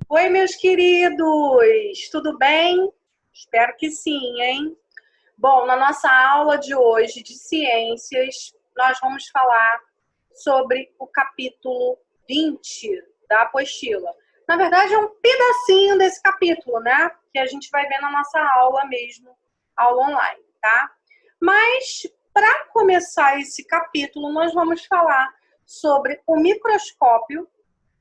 Oi, meus queridos, tudo bem? Espero que sim, hein? Bom, na nossa aula de hoje de ciências, nós vamos falar sobre o capítulo 20 da apostila. Na verdade, é um pedacinho desse capítulo, né? Que a gente vai ver na nossa aula mesmo, aula online, tá? Mas, para começar esse capítulo, nós vamos falar sobre o microscópio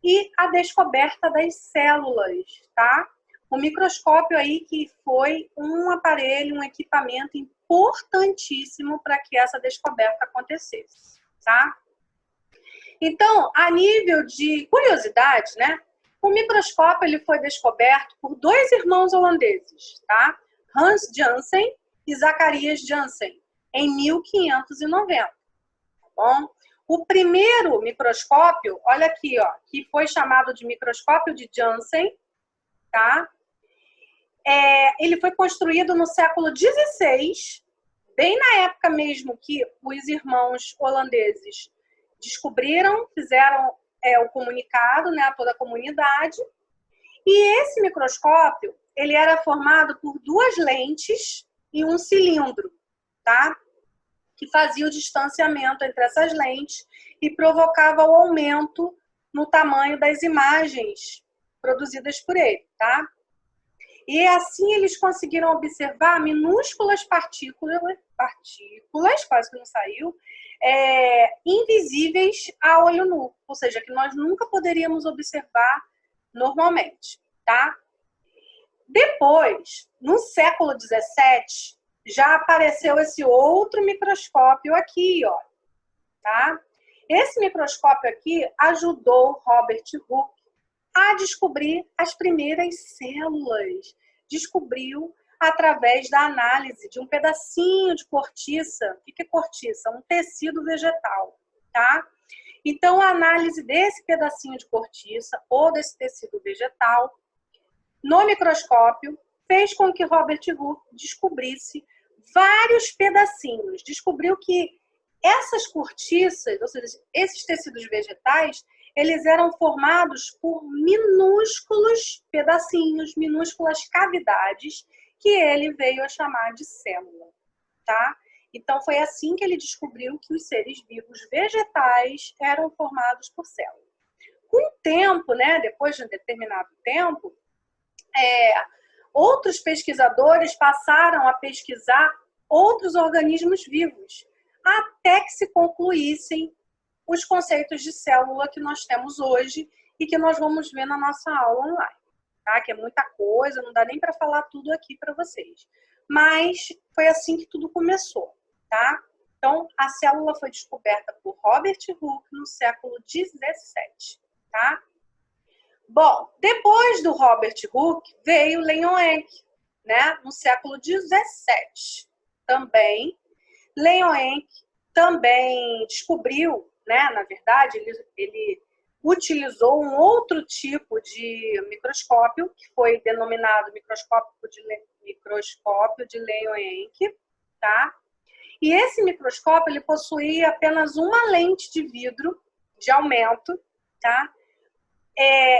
e a descoberta das células, tá? O microscópio aí que foi um aparelho, um equipamento importantíssimo para que essa descoberta acontecesse, tá? Então, a nível de curiosidade, né? O microscópio ele foi descoberto por dois irmãos holandeses, tá? Hans Janssen e Zacarias Janssen, em 1590, tá bom? O primeiro microscópio, olha aqui, ó, que foi chamado de microscópio de Janssen, tá? Ele foi construído no século XVI, bem na época mesmo que os irmãos holandeses descobriram, fizeram o comunicado, né, a toda a comunidade. E esse microscópio, ele era formado por duas lentes e um cilindro, tá? Que fazia o distanciamento entre essas lentes e provocava o aumento no tamanho das imagens produzidas por ele, tá? E assim eles conseguiram observar minúsculas partículas, quase que não saiu, invisíveis a olho nu, ou seja, que nós nunca poderíamos observar normalmente, tá? Depois, no século XVII, já apareceu esse outro microscópio aqui, ó, tá? Esse microscópio aqui ajudou Robert Hooke a descobrir as primeiras células. Descobriu através da análise de um pedacinho de cortiça. O que é cortiça? Um tecido vegetal, tá? Então, a análise desse pedacinho de cortiça ou desse tecido vegetal no microscópio fez com que Robert Hooke descobrisse vários pedacinhos. Descobriu que essas cortiças, ou seja, esses tecidos vegetais, eles eram formados por minúsculos pedacinhos, minúsculas cavidades, que ele veio a chamar de célula, tá? Então, foi assim que ele descobriu que os seres vivos vegetais eram formados por células. Com o tempo, né, depois de um determinado tempo, outros pesquisadores passaram a pesquisar outros organismos vivos, até que se concluíssem os conceitos de célula que nós temos hoje e que nós vamos ver na nossa aula online, tá? Que é muita coisa, não dá nem para falar tudo aqui para vocês. Mas foi assim que tudo começou, tá? Então, a célula foi descoberta por Robert Hooke no século XVII, tá? Bom, depois do Robert Hooke veio Leeuwenhoek, né? No século XVII também. Leeuwenhoek também descobriu, né? Na verdade, ele utilizou um outro tipo de microscópio, que foi denominado microscópio de Leeuwenhoek, tá? E esse microscópio ele possuía apenas uma lente de vidro de aumento, tá?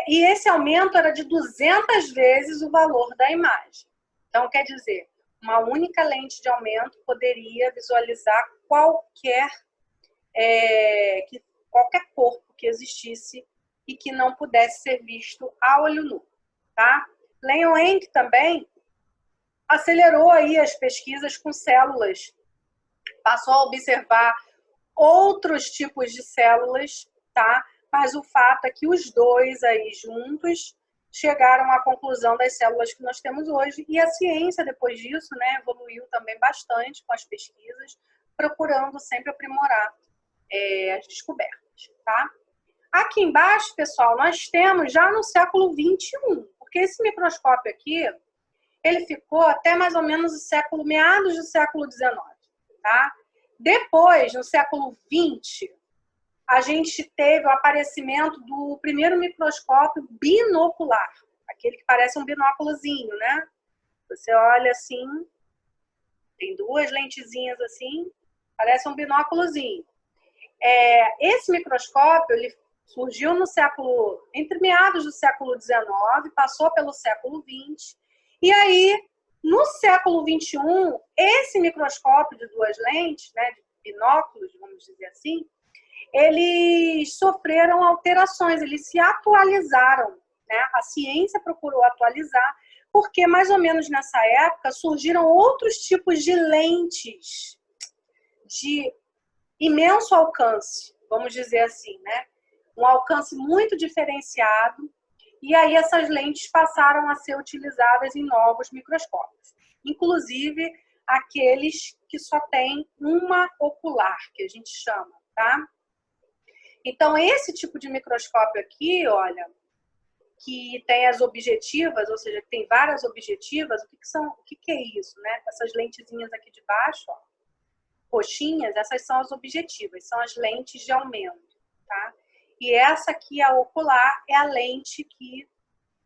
E esse aumento era de 200 vezes o valor da imagem. Então, quer dizer, uma única lente de aumento poderia visualizar qualquer corpo que existisse e que não pudesse ser visto a olho nu, tá? Leeuwenhoek também acelerou aí as pesquisas com células, passou a observar outros tipos de células, tá? Mas o fato é que os dois aí juntos chegaram à conclusão das células que nós temos hoje, e a ciência, depois disso, né, evoluiu também bastante com as pesquisas, procurando sempre aprimorar as descobertas, tá? Aqui embaixo, pessoal, nós temos já no século XXI, porque esse microscópio aqui, ele ficou até mais ou menos meados do século XIX, tá? Depois, no século XX, a gente teve o aparecimento do primeiro microscópio binocular, aquele que parece um binóculozinho, né? Você olha assim, tem duas lentezinhas assim, parece um binóculozinho. Esse microscópio, ele surgiu entre meados do século XIX, passou pelo século XX, e aí, no século XXI, esse microscópio de duas lentes, né, de binóculos, vamos dizer assim, eles sofreram alterações, eles se atualizaram, né? A ciência procurou atualizar, porque mais ou menos nessa época surgiram outros tipos de lentes de imenso alcance, vamos dizer assim, né? Um alcance muito diferenciado, e aí essas lentes passaram a ser utilizadas em novos microscópios, inclusive aqueles que só têm uma ocular, que a gente chama, tá? Então, esse tipo de microscópio aqui, olha, que tem as objetivas, ou seja, que tem várias objetivas, o que é isso, né? Essas lentezinhas aqui de baixo, ó, roxinhas, essas são as objetivas, são as lentes de aumento, tá? E essa aqui, a ocular, é a lente que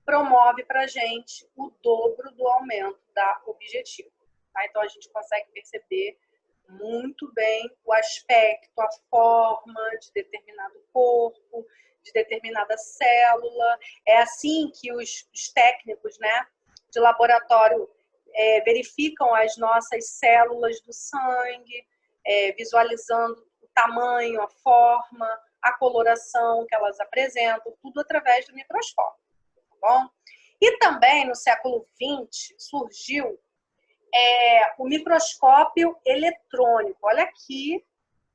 promove para a gente o dobro do aumento da objetiva, tá? Então, a gente consegue perceber muito bem o aspecto, a forma de determinado corpo, de determinada célula. É assim que os técnicos, né, de laboratório verificam as nossas células do sangue, visualizando o tamanho, a forma, a coloração que elas apresentam, tudo através do microscópio, tá bom? E também no século XX surgiu o microscópio eletrônico. Olha aqui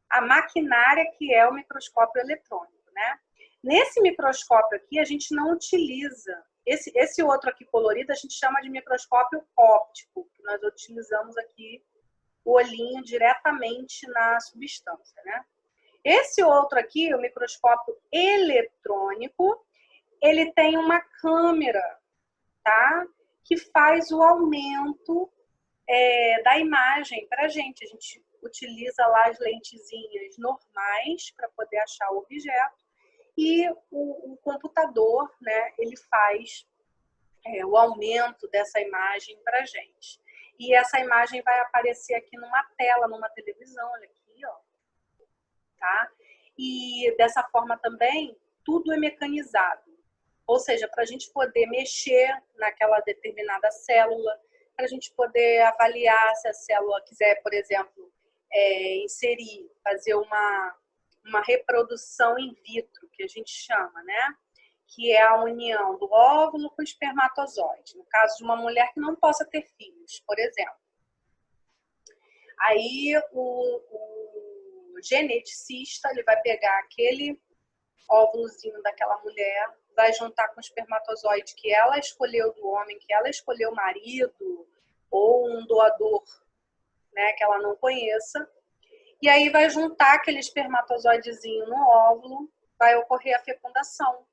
a maquinária que é o microscópio eletrônico, né? Nesse microscópio aqui, a gente não utiliza... Esse outro aqui colorido, a gente chama de microscópio óptico, que nós utilizamos aqui o olhinho diretamente na substância, né? Esse outro aqui, o microscópio eletrônico, ele tem uma câmera, tá? Que faz o aumento da imagem para a gente. A gente utiliza lá as lentezinhas normais para poder achar o objeto e o computador, né, ele faz o aumento dessa imagem para a gente. E essa imagem vai aparecer aqui numa tela, numa televisão, olha aqui, ó, tá? E dessa forma também, tudo é mecanizado. Ou seja, para a gente poder mexer naquela determinada célula, para a gente poder avaliar se a célula quiser, por exemplo, inserir, fazer uma reprodução in vitro, que a gente chama, né? Que é a união do óvulo com o espermatozoide. No caso de uma mulher que não possa ter filhos, por exemplo. Aí o geneticista ele vai pegar aquele óvulozinho daquela mulher, vai juntar com o espermatozoide que ela escolheu do homem, que ela escolheu o marido, ou um doador, né, que ela não conheça. E aí vai juntar aquele espermatozoidezinho no óvulo, vai ocorrer a fecundação.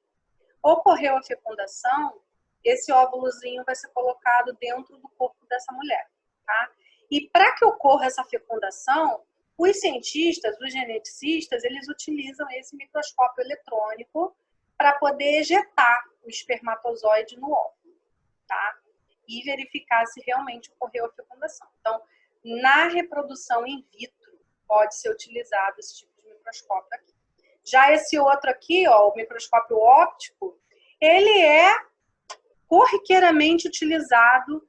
Ocorreu a fecundação, esse óvulozinho vai ser colocado dentro do corpo dessa mulher, tá? E para que ocorra essa fecundação, os cientistas, os geneticistas, eles utilizam esse microscópio eletrônico para poder ejetar o espermatozoide no óvulo, tá? E verificar se realmente ocorreu a fecundação. Então, na reprodução in vitro, pode ser utilizado esse tipo de microscópio aqui. Já esse outro aqui, ó, o microscópio óptico, ele é corriqueiramente utilizado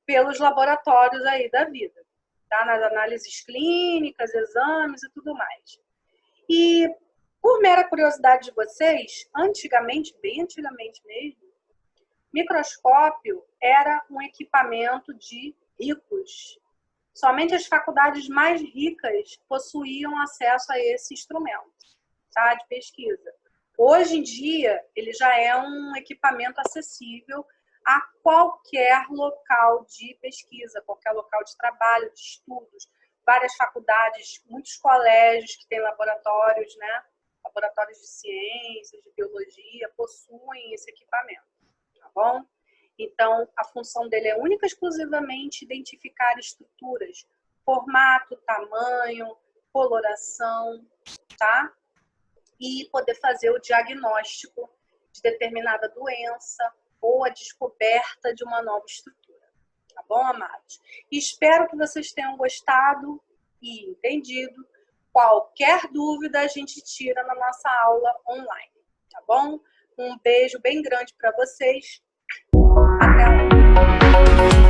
pelos laboratórios aí da vida, tá? Nas análises clínicas, exames e tudo mais. E, por mera curiosidade de vocês, antigamente, bem antigamente mesmo, microscópio era um equipamento de ricos. Somente as faculdades mais ricas possuíam acesso a esse instrumento, tá? De pesquisa. Hoje em dia, ele já é um equipamento acessível a qualquer local de pesquisa, qualquer local de trabalho, de estudos, várias faculdades, muitos colégios que têm laboratórios, né? Laboratórios de ciências, de biologia, possuem esse equipamento, tá bom? Então, a função dele é única e exclusivamente identificar estruturas, formato, tamanho, coloração, tá? E poder fazer o diagnóstico de determinada doença ou a descoberta de uma nova estrutura. Tá bom, amados? Espero que vocês tenham gostado e entendido. Qualquer dúvida a gente tira na nossa aula online, tá bom? Um beijo bem grande para vocês. Até lá.